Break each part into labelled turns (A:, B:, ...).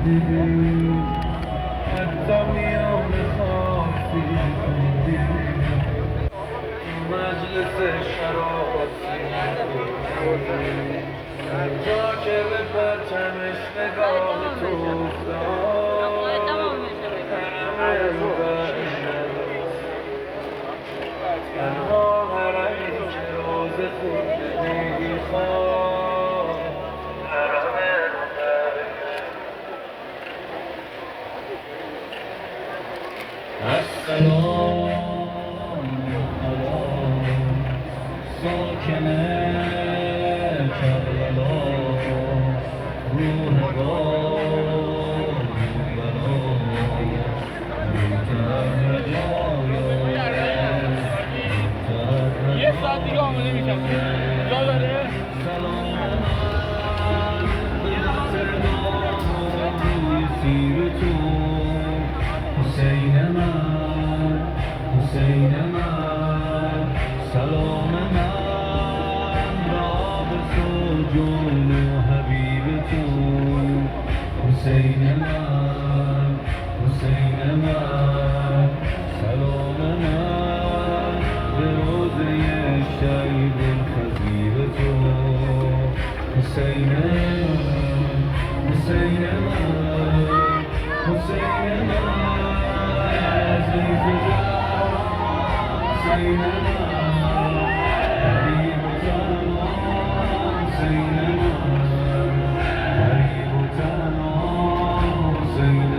A: دیدی حتی میان خاصی خوندی مجلس شرابی حتی که به پرچمش نگاه تو افتاد همه رو تنها حرمی که روز خود میخواد همه رو السلام ساکن کربلا روح
B: یه ساعت دیگه آماده میشم جا داره؟
A: حسین من سلام من را به تو جون و حبیب تو حسین من سلام من به روزه شیب الخزیب تو حسین من عزیز حسین حبیب تنها حسین حبیب تنها حسین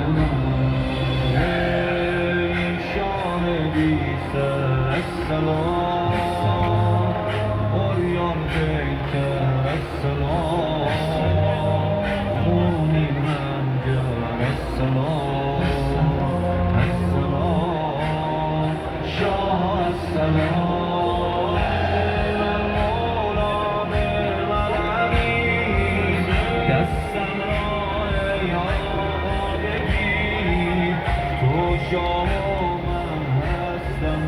A: ای شام بی سر السلام اوریان پیکر السلام خونین همجر السلام شاه السلام مولا بالملعبی دستم را یاد بگیر تو شاه و من هستم